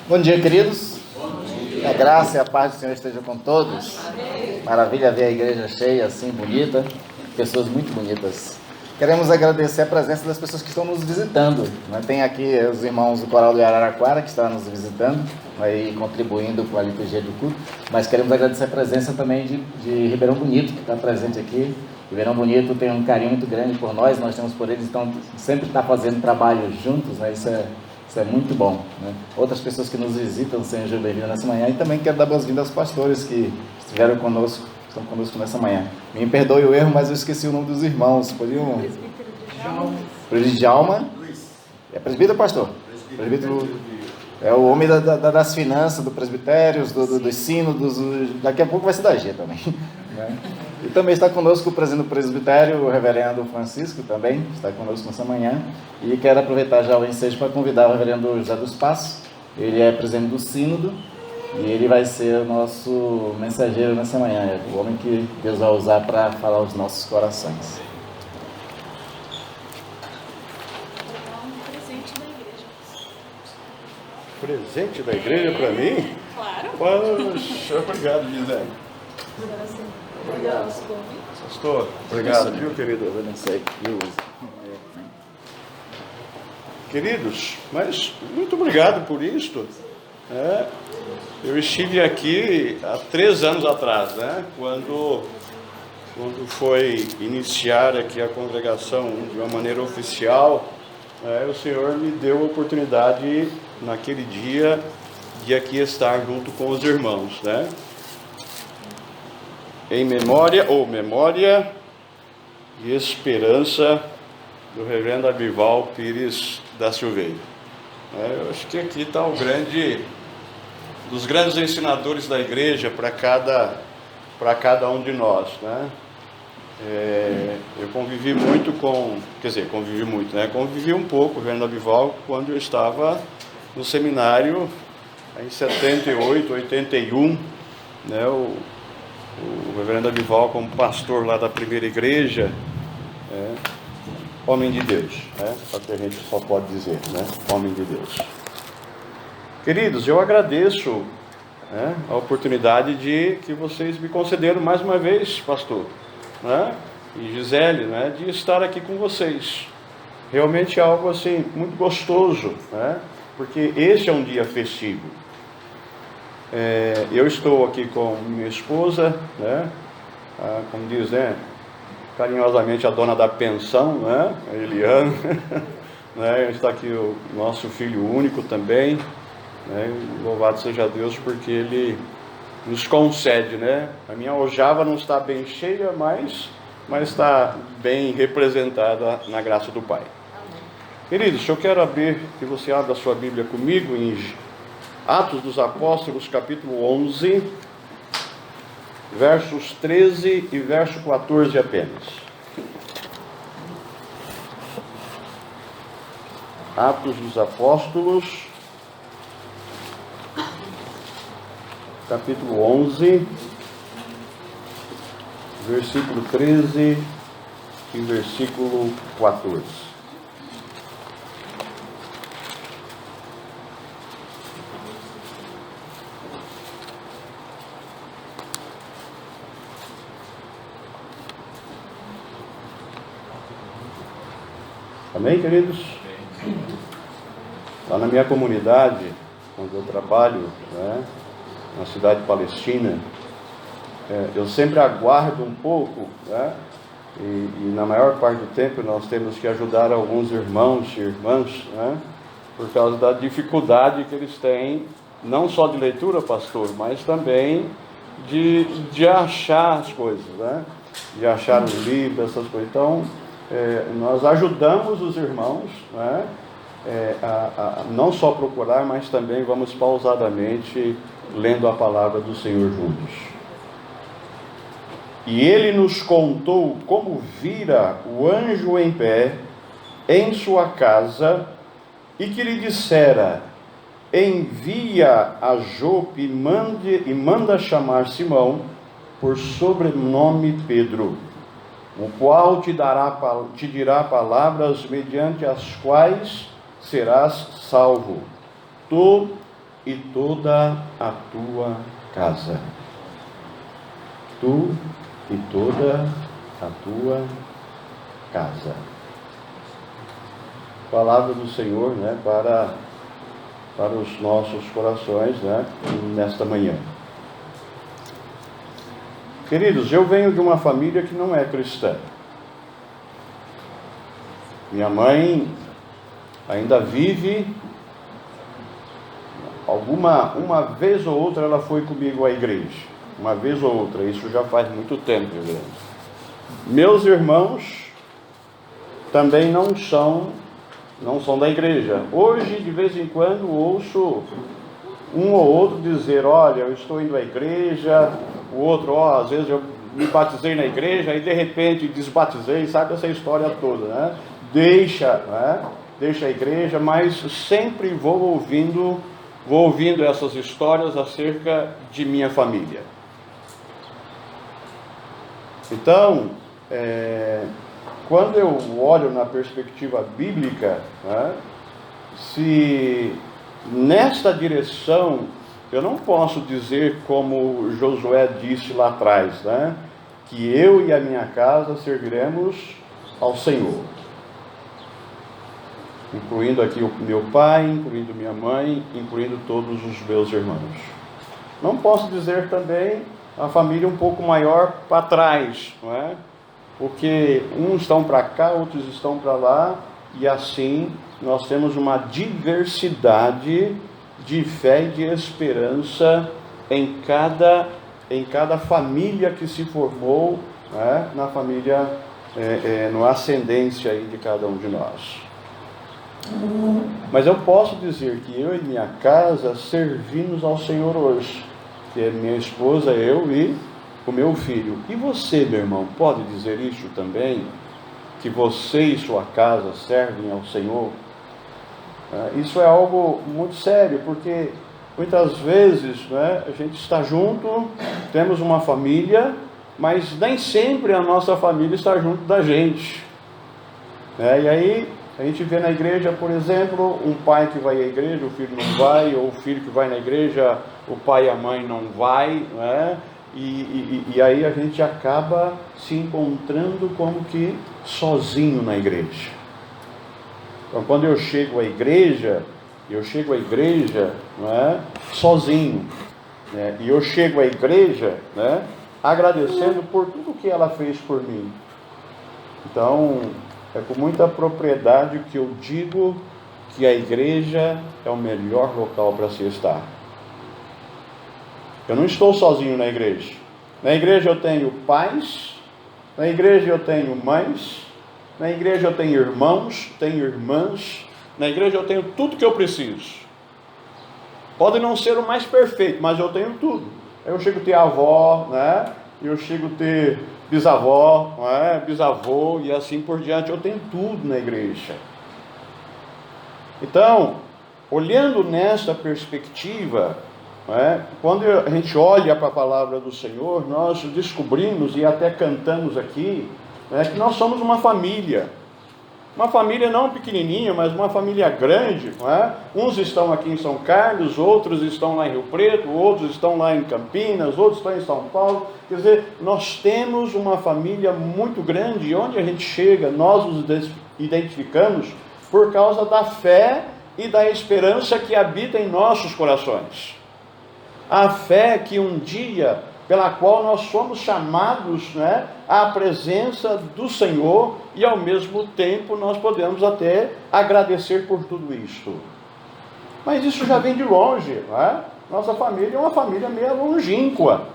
Bom dia, queridos. Que a graça e a paz do Senhor estejam com todos. Maravilha ver a igreja cheia, assim, bonita. Pessoas muito bonitas. Queremos agradecer a presença das pessoas que estão nos visitando. Tem aqui os irmãos do Coral de Araraquara, que estão nos visitando, aí contribuindo com a liturgia do culto. Mas queremos agradecer a presença também de Ribeirão Bonito, que está presente aqui. Ribeirão Bonito tem um carinho muito grande por nós temos por eles, então sempre está fazendo trabalho juntos, né? Isso é muito bom, né? Outras pessoas que nos visitam, sejam bem-vindas nessa manhã, e também quero dar boas-vindas aos pastores que estiveram conosco, estão conosco nessa manhã. Me perdoe o erro, mas eu esqueci o nome dos irmãos. Podiam... Presbítero Djalma. É presbítero, pastor? Presbítero é o homem das finanças, do presbitério, do ensino, daqui a pouco vai ser da G também, né? E também está conosco o presidente do presbitério, o reverendo Francisco, também está conosco nessa manhã. E quero aproveitar já o ensejo para convidar o reverendo José dos Passos. Ele é presidente do sínodo e ele vai ser o nosso mensageiro nessa manhã. É o homem que Deus vai usar para falar aos nossos corações. Presente da igreja para mim? Claro. Poxa, obrigado, Gisele. Obrigado. Pastor, obrigado, viu, querido? Queridos, mas muito obrigado por isto. Eu estive aqui há 3 anos atrás, né? Quando foi iniciar aqui a congregação de uma maneira oficial, o Senhor me deu a oportunidade naquele dia de aqui estar junto com os irmãos, né? Em memória e esperança do reverendo Abival Pires da Silveira. Eu acho que aqui está dos grandes ensinadores da igreja para cada um de nós, né? Eu convivi muito convivi um pouco com o reverendo Abival quando eu estava no seminário em 78, 81, né? O reverendo Abival, como pastor lá da primeira igreja, homem de Deus, é o que a gente só pode dizer, né? Homem de Deus. Queridos, eu agradeço a oportunidade que vocês me concederam mais uma vez, pastor, né? E Gisele, né? De estar aqui com vocês. Realmente é algo assim muito gostoso, né? Porque esse é um dia festivo. Eu estou aqui com minha esposa, né? Como diz, né? Carinhosamente a dona da pensão, né? A Eliana, né? Está aqui o nosso filho único também, né? Louvado seja Deus porque Ele nos concede, né? A minha aljava não está bem cheia, mas está bem representada na graça do Pai. Queridos, eu quero abrir, que você abra a sua Bíblia comigo em Atos dos Apóstolos, capítulo 11, versos 13 e verso 14 apenas. Atos dos Apóstolos, capítulo 11, versículo 13 e versículo 14. Amém, queridos? Lá na minha comunidade, onde eu trabalho, né, na cidade palestina, eu sempre aguardo um pouco, né, e na maior parte do tempo nós temos que ajudar alguns irmãos e irmãs, né, por causa da dificuldade que eles têm, não só de leitura, pastor, mas também de achar as coisas, né, de achar os livros, essas coisas. Então, nós ajudamos os irmãos, né, a não só procurar, mas também vamos pausadamente lendo a palavra do Senhor juntos. E ele nos contou como vira o anjo em pé em sua casa e que lhe dissera: envia a Jope e manda chamar Simão, por sobrenome Pedro, o qual te dirá palavras mediante as quais serás salvo, tu e toda a tua casa. Tu e toda a tua casa. Palavra do Senhor, né, para os nossos corações, né, nesta manhã. Queridos, eu venho de uma família que não é cristã. Minha mãe ainda vive. Uma vez ou outra ela foi comigo à igreja. Uma vez ou outra, isso já faz muito tempo, igreja. Meus irmãos também não são da igreja. Hoje, de vez em quando, ouço um ou outro dizer: olha, eu estou indo à igreja. O outro, às vezes eu me batizei na igreja e de repente desbatizei, sabe essa história toda, né? Deixa a igreja, mas sempre vou ouvindo essas histórias acerca de minha família. Então, quando eu olho na perspectiva bíblica, né, se nesta direção, eu não posso dizer como Josué disse lá atrás, né, que eu e a minha casa serviremos ao Senhor. Incluindo aqui o meu pai, incluindo minha mãe, incluindo todos os meus irmãos. Não posso dizer também a família um pouco maior para trás, não é? Porque uns estão para cá, outros estão para lá, e assim nós temos uma diversidade de fé e de esperança em cada família que se formou, né? Na família, na ascendência aí de cada um de nós. Mas eu posso dizer que eu e minha casa servimos ao Senhor hoje, que é minha esposa, eu e o meu filho. E você, meu irmão, pode dizer isso também? Que você e sua casa servem ao Senhor? Isso é algo muito sério, porque muitas vezes, né, a gente está junto, temos uma família, mas nem sempre a nossa família está junto da gente. E aí a gente vê na igreja, por exemplo, um pai que vai à igreja, o filho não vai, ou o filho que vai na igreja, o pai e a mãe não vai, né? E aí a gente acaba se encontrando como que sozinho na igreja. Então, quando eu chego à igreja, não é, sozinho, né? E eu chego à igreja, né, agradecendo por tudo que ela fez por mim. Então, é com muita propriedade que eu digo que a igreja é o melhor local para se estar. Eu não estou sozinho na igreja. Na igreja eu tenho pais, na igreja eu tenho mães, na igreja eu tenho irmãos, tenho irmãs, na igreja eu tenho tudo que eu preciso. Pode não ser o mais perfeito, mas eu tenho tudo. Eu chego a ter avó, né? Eu chego a ter bisavó, não é? Bisavô, e assim por diante. Eu tenho tudo na igreja. Então, olhando nessa perspectiva, não é? Quando a gente olha para a palavra do Senhor, nós descobrimos e até cantamos aqui, que nós somos uma família. Uma família não pequenininha, mas uma família grande, não é? Uns estão aqui em São Carlos, outros estão lá em Rio Preto, outros estão lá em Campinas, outros estão em São Paulo. Quer dizer, nós temos uma família muito grande, e onde a gente chega, nós nos identificamos por causa da fé e da esperança que habita em nossos corações. A fé que um dia, pela qual nós somos chamados, né, à presença do Senhor, e ao mesmo tempo nós podemos até agradecer por tudo isto. Mas isso já vem de longe, né? Nossa família é uma família meio longínqua.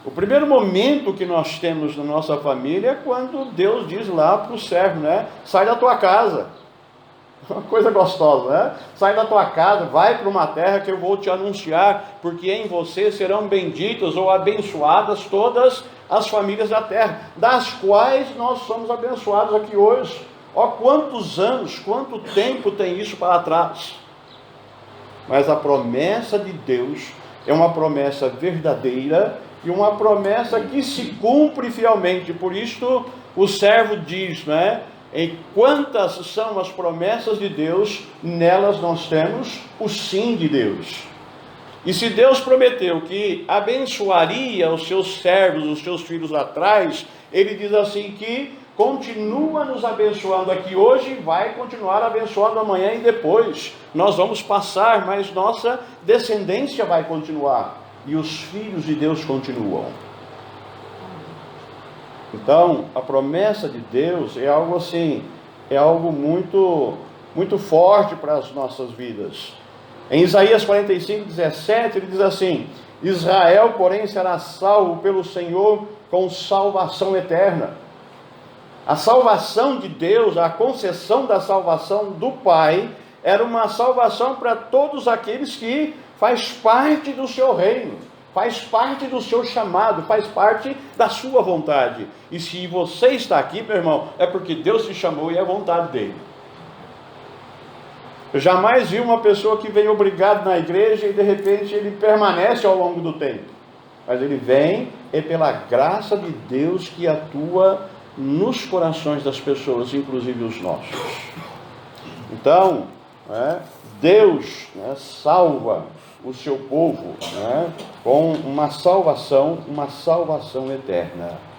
O primeiro momento que nós temos na nossa família é quando Deus diz lá para o servo, né, sai da tua casa. Uma coisa gostosa, né? Sai da tua casa, vai para uma terra que eu vou te anunciar, porque em você serão benditas ou abençoadas todas as famílias da terra, das quais nós somos abençoados aqui hoje. Ó, quantos anos, quanto tempo tem isso para trás? Mas a promessa de Deus é uma promessa verdadeira e uma promessa que se cumpre fielmente. Por isto o servo diz, né? Em quantas são as promessas de Deus, nelas nós temos o sim de Deus. E se Deus prometeu que abençoaria os seus servos, os seus filhos lá atrás, Ele diz assim que continua nos abençoando aqui hoje e vai continuar abençoando amanhã e depois. Nós vamos passar, mas nossa descendência vai continuar. E os filhos de Deus continuam. Então, a promessa de Deus é algo assim, é algo muito, muito forte para as nossas vidas. Em Isaías 45:17, ele diz assim: Israel, porém, será salvo pelo Senhor com salvação eterna. A salvação de Deus, a concessão da salvação do Pai, era uma salvação para todos aqueles que faz parte do seu reino, faz parte do seu chamado, faz parte da sua vontade. E se você está aqui, meu irmão, é porque Deus te chamou e é vontade dele. Eu jamais vi uma pessoa que vem obrigado na igreja e de repente ele permanece ao longo do tempo. Mas ele vem é pela graça de Deus que atua nos corações das pessoas, inclusive os nossos. Então, Deus salva o seu povo com uma salvação eterna.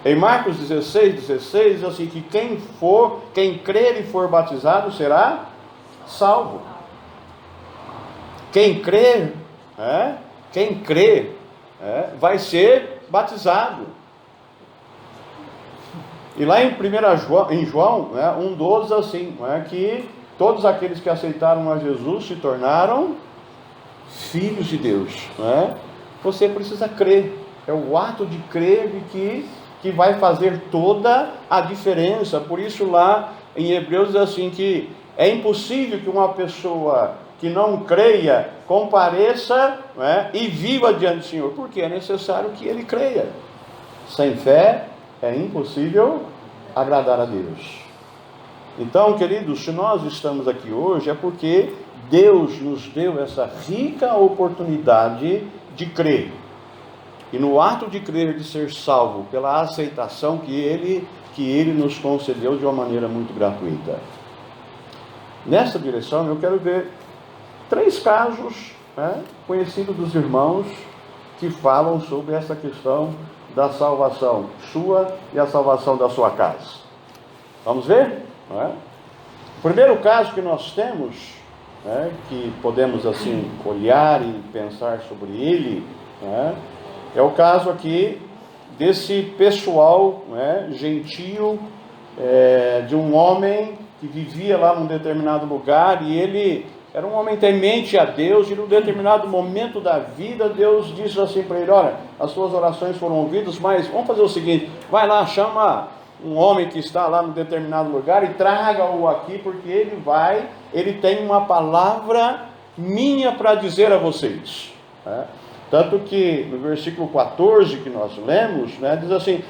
Em Marcos 16:16 diz assim que quem crer e for batizado será salvo. Quem crê vai ser batizado. E lá em João 1,12 diz assim, que todos aqueles que aceitaram a Jesus se tornaram filhos de Deus. Você precisa crer. É o ato de crer que vai fazer toda a diferença. Por isso lá em Hebreus diz assim que é impossível que uma pessoa que não creia compareça e viva diante do Senhor, porque é necessário que ele creia. Sem fé é impossível agradar a Deus. Então, queridos, se nós estamos aqui hoje é porque Deus nos deu essa rica oportunidade de crer. E no ato de crer, de ser salvo, pela aceitação que Ele nos concedeu de uma maneira muito gratuita. Nessa direção, eu quero ver 3 casos conhecidos dos irmãos que falam sobre essa questão da salvação sua e a salvação da sua casa. Vamos ver? O primeiro caso que nós temos, que podemos assim olhar e pensar sobre ele, é o caso aqui desse pessoal gentio, de um homem que vivia lá num determinado lugar, e ele era um homem temente a Deus, e num determinado momento da vida, Deus disse assim para ele: olha, as suas orações foram ouvidas, mas vamos fazer o seguinte, vai lá, chama um homem que está lá num determinado lugar e traga-o aqui, porque ele tem uma palavra minha para dizer a vocês. Tanto que no versículo 14 que nós lemos, diz assim: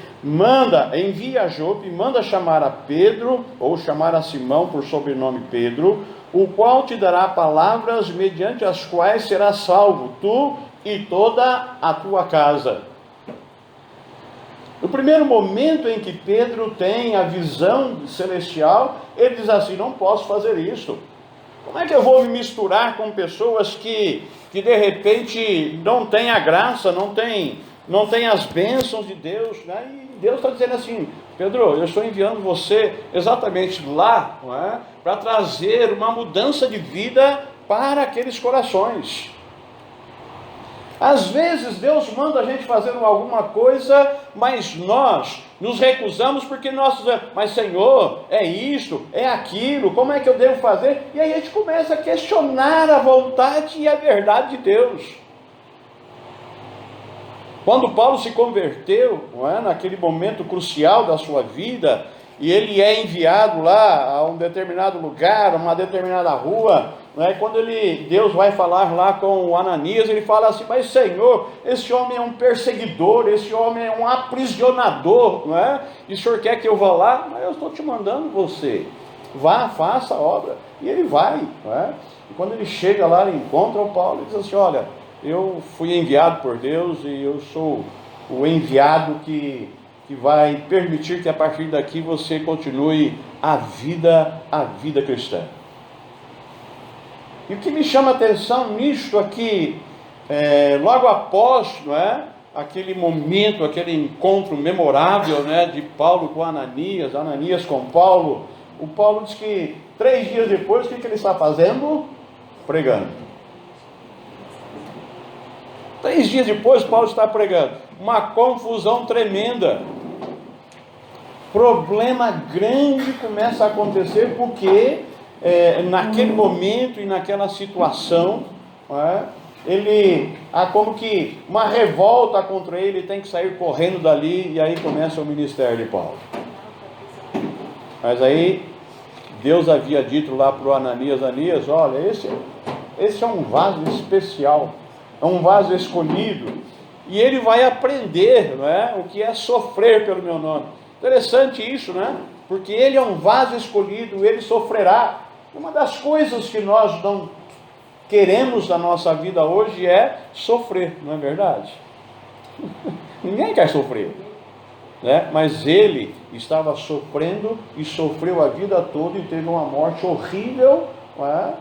envia a Jope, manda chamar a Pedro, ou chamar a Simão por sobrenome Pedro, o qual te dará palavras mediante as quais serás salvo, tu e toda a tua casa. No primeiro momento em que Pedro tem a visão celestial, ele diz assim: não posso fazer isso. Como é que eu vou me misturar com pessoas que de repente não têm a graça, não têm as bênçãos de Deus, E Deus está dizendo assim: Pedro, eu estou enviando você exatamente lá, para trazer uma mudança de vida para aqueles corações. Às vezes Deus manda a gente fazer alguma coisa, mas nós nos recusamos porque nós dizemos: mas Senhor, é isto, é aquilo, como é que eu devo fazer? E aí a gente começa a questionar a vontade e a verdade de Deus. Quando Paulo se converteu, naquele momento crucial da sua vida, e ele é enviado lá a um determinado lugar, a uma determinada rua, quando Deus vai falar lá com o Ananias, ele fala assim: mas Senhor, esse homem é um perseguidor, esse homem é um aprisionador, e o Senhor quer que eu vá lá? Mas eu estou te mandando você, vá, faça a obra. E ele vai, e quando ele chega lá, ele encontra o Paulo e diz assim: olha, eu fui enviado por Deus e eu sou o enviado que vai permitir que a partir daqui você continue a vida cristã. E o que me chama a atenção nisto aqui, logo após, não é, aquele momento, aquele encontro memorável, né, de Paulo com Ananias, Ananias com Paulo, o Paulo diz que 3 dias depois, o que ele está fazendo? Pregando. 3 dias depois, Paulo está pregando. Uma confusão tremenda. Problema grande começa a acontecer porque naquele momento e naquela situação, há como que uma revolta contra ele, tem que sair correndo dali, e aí começa o ministério de Paulo. Mas aí Deus havia dito lá para o Ananias: olha, esse é um vaso especial, é um vaso escolhido, e ele vai aprender, não é, o que é sofrer pelo meu nome. Interessante isso, né? Porque ele é um vaso escolhido, ele sofrerá. Uma das coisas que nós não queremos na nossa vida hoje é sofrer, não é verdade? Ninguém quer sofrer, né? Mas ele estava sofrendo e sofreu a vida toda e teve uma morte horrível, não é?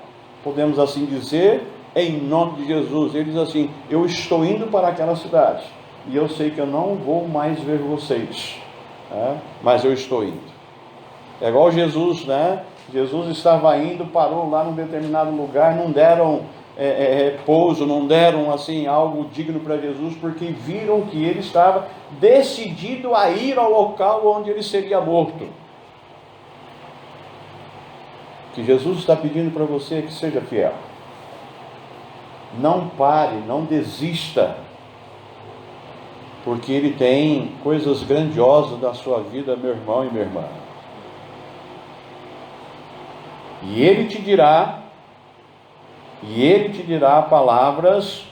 Podemos assim dizer, em nome de Jesus. Ele diz assim: eu estou indo para aquela cidade e eu sei que eu não vou mais ver vocês, mas eu estou indo. É igual Jesus, né? Jesus estava indo, parou lá num determinado lugar, não deram pouso, não deram assim algo digno para Jesus, porque viram que ele estava decidido a ir ao local onde ele seria morto. Que Jesus está pedindo para você que seja fiel. Não pare, não desista, porque ele tem coisas grandiosas na sua vida, meu irmão e minha irmã. E ele te dirá palavras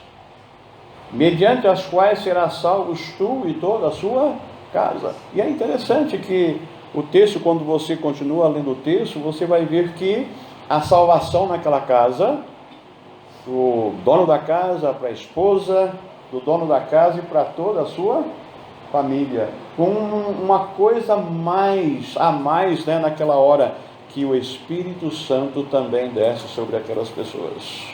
mediante as quais serás salvos tu e toda a sua casa. E é interessante que o texto, quando você continua lendo o texto, você vai ver que a salvação naquela casa, do dono da casa para a esposa, do dono da casa e para toda a sua família, com uma coisa a mais, né, naquela hora, que o Espírito Santo também desce sobre aquelas pessoas.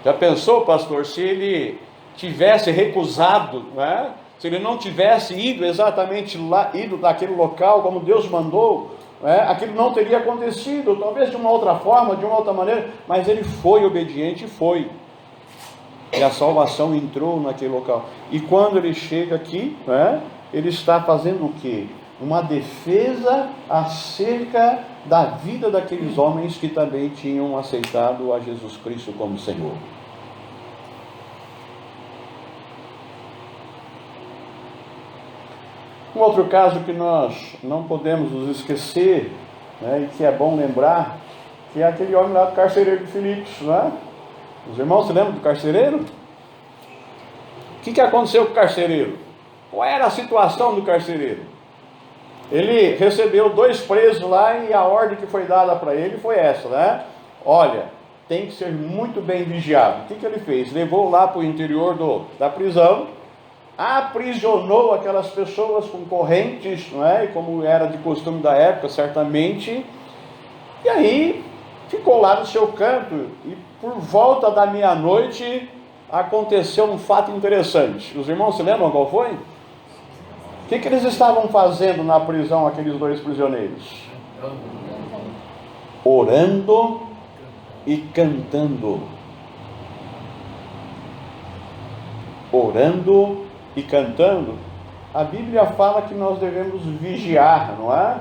Já pensou, pastor, se ele tivesse recusado, né? Se ele não tivesse ido exatamente lá, ido naquele local como Deus mandou, aquilo não teria acontecido, talvez de uma outra forma, de uma outra maneira, mas ele foi obediente e foi. E a salvação entrou naquele local. E quando ele chega aqui, ele está fazendo o quê? Uma defesa acerca da vida daqueles homens que também tinham aceitado a Jesus Cristo como Senhor. Um outro caso que nós não podemos nos esquecer, e que é bom lembrar, que é aquele homem lá do carcereiro de Filipos, Os irmãos se lembram do carcereiro? O que aconteceu com o carcereiro? Qual era a situação do carcereiro? Ele recebeu 2 presos lá, e a ordem que foi dada para ele foi essa, Olha, tem que ser muito bem vigiado. O que ele fez? Levou lá para o interior da prisão, aprisionou aquelas pessoas com correntes, e como era de costume da época, certamente, e aí ficou lá no seu canto, e por volta da meia-noite aconteceu um fato interessante. Os irmãos se lembram qual foi? O que eles estavam fazendo na prisão, aqueles 2 prisioneiros? Orando e cantando. Orando e cantando. A Bíblia fala que nós devemos vigiar, não é?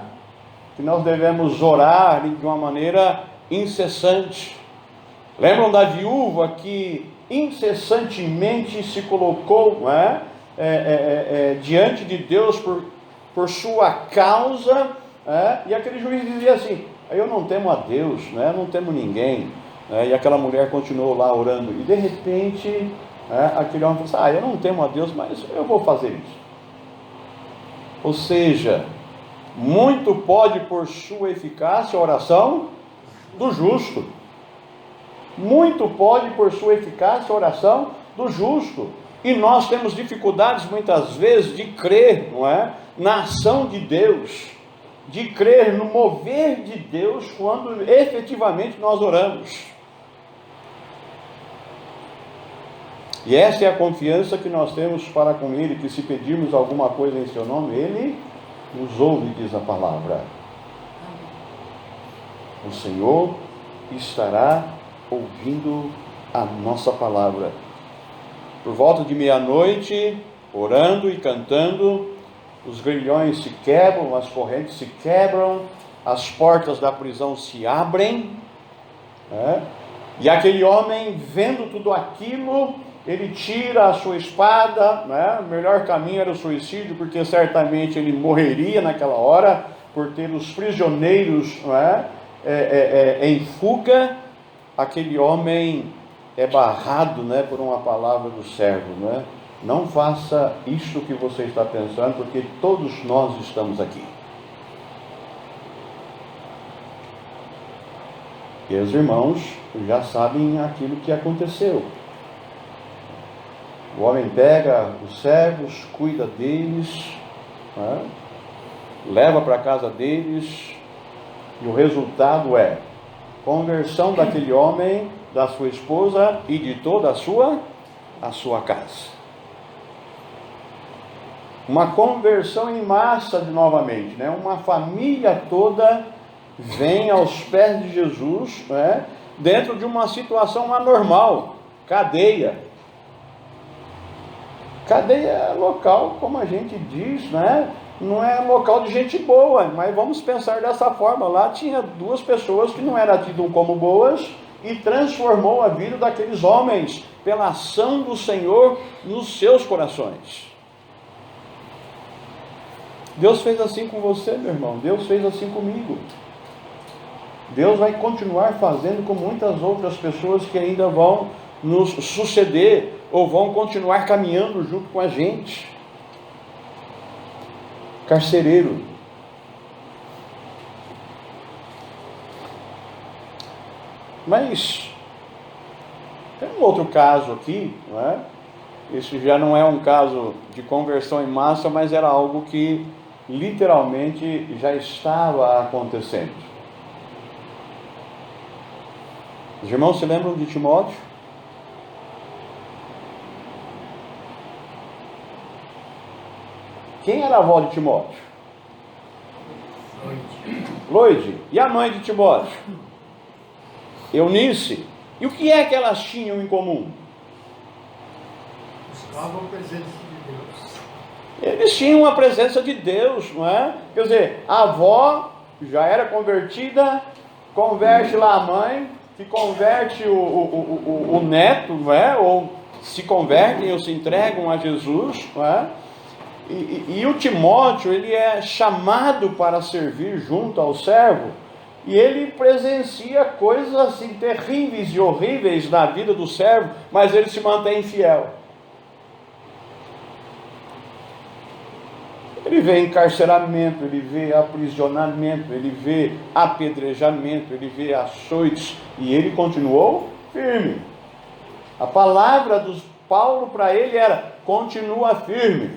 Que nós devemos orar de uma maneira incessante. Lembram da viúva que incessantemente se colocou, diante de Deus por sua causa, e aquele juiz dizia assim: eu não temo a Deus, não temo ninguém, e aquela mulher continuou lá orando, e de repente aquele homem falou assim: eu não temo a Deus, mas eu vou fazer isso. Ou seja, muito pode por sua eficácia a oração do justo. Muito pode por sua eficácia a oração do justo. E nós temos dificuldades muitas vezes de crer, na ação de Deus. de crer no mover de Deus quando efetivamente nós oramos. E essa é a confiança que nós temos para com Ele, que se pedirmos alguma coisa em seu nome, Ele nos ouve, diz a palavra. O Senhor estará ouvindo a nossa palavra. Por volta de meia-noite, orando e cantando, os grilhões se quebram, as correntes se quebram, as portas da prisão se abrem, e aquele homem, vendo tudo aquilo, ele tira a sua espada, o melhor caminho era o suicídio, porque certamente ele morreria naquela hora, por ter os prisioneiros em fuga. Aquele homem é barrado por uma palavra do servo, não faça isto que você está pensando, porque todos nós estamos aqui. E os irmãos já sabem aquilo que aconteceu. O homem pega os servos, cuida deles, leva para a casa deles, e o resultado é conversão daquele homem, da sua esposa e de toda a sua casa. Uma conversão em massa novamente, uma família toda vem aos pés de Jesus, dentro de uma situação anormal, cadeia. Cadeia local, como a gente diz, não é local de gente boa, mas vamos pensar dessa forma. Lá tinha duas pessoas que não eram tidas como boas, e transformou a vida daqueles homens pela ação do Senhor nos seus corações. Deus fez assim com você, meu irmão. Deus fez assim comigo. Deus vai continuar fazendo com muitas outras pessoas que ainda vão nos suceder, ou vão continuar caminhando junto com a gente. Carcereiro. Mas tem um outro caso aqui, Esse já não é um caso de conversão em massa, mas era algo que literalmente já estava acontecendo. Os irmãos se lembram de Timóteo? Quem era a avó de Timóteo? Loide. E a mãe de Timóteo? Eunice. E o que é que elas tinham em comum? Buscavam a presença de Deus. Eles tinham a presença de Deus, Quer dizer, a avó já era convertida, converte lá a mãe, que converte o neto, ou se convertem ou se entregam a Jesus, E o Timóteo, ele é chamado para servir junto ao servo, e ele presencia coisas assim terríveis e horríveis na vida do servo, mas ele se mantém fiel. Ele vê encarceramento, ele vê aprisionamento, ele vê apedrejamento, ele vê açoites, e ele continuou firme. A palavra de Paulo para ele era: continua firme,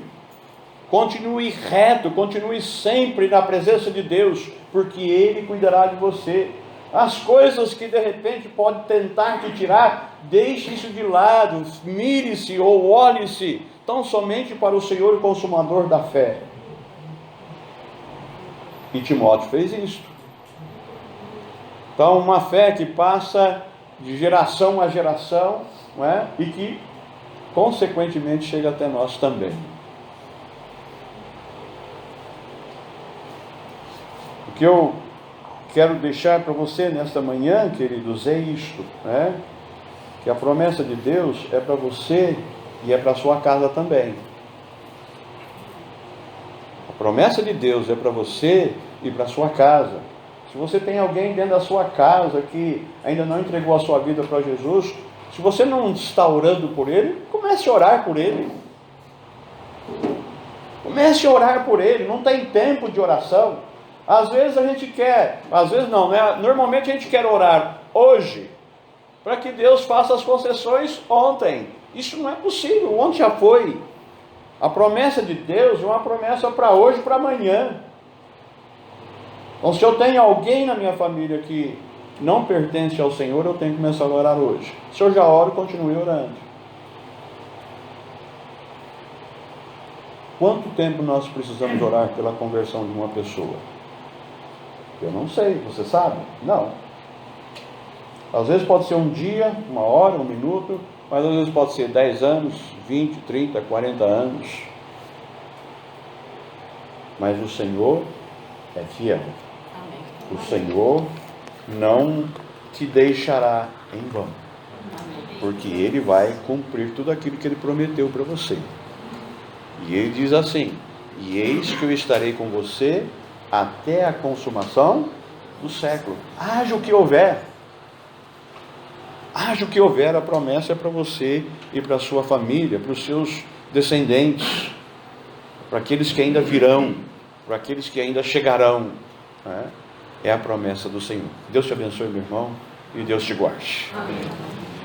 continue reto, continue sempre na presença de Deus, porque Ele cuidará de você. As coisas que de repente pode tentar te tirar, deixe isso de lado, mire-se ou olhe-se tão somente para o Senhor e Consumador da fé. E Timóteo fez isso. Então, uma fé que passa de geração a geração, e que consequentemente chega até nós também. O que eu quero deixar para você nesta manhã, queridos, é isto, que a promessa de Deus é para você e é para a sua casa também. A promessa de Deus é para você e para a sua casa. Se você tem alguém dentro da sua casa que ainda não entregou a sua vida para Jesus, se você não está orando por ele, comece a orar por ele. Comece a orar por ele. Não tem tempo de oração. Às vezes a gente quer, às vezes não, Normalmente a gente quer orar hoje, para que Deus faça as concessões ontem. Isso não é possível, ontem já foi. A promessa de Deus é uma promessa para hoje e para amanhã. Então, se eu tenho alguém na minha família que não pertence ao Senhor, eu tenho que começar a orar hoje. Se eu já oro, continue orando. Quanto tempo nós precisamos orar pela conversão de uma pessoa? Eu não sei, você sabe? Não. Às vezes pode ser um dia, uma hora, um minuto, mas às vezes pode ser 10 anos, 20, 30, 40 anos. Mas o Senhor é fiel. O Senhor não te deixará em vão, porque Ele vai cumprir tudo aquilo que Ele prometeu para você. E Ele diz assim: e eis que eu estarei com você até a consumação do século. Haja o que houver. Haja o que houver, a promessa é para você e para a sua família, para os seus descendentes, para aqueles que ainda virão, para aqueles que ainda chegarão, né? É a promessa do Senhor. Deus te abençoe, meu irmão, e Deus te guarde. Amém.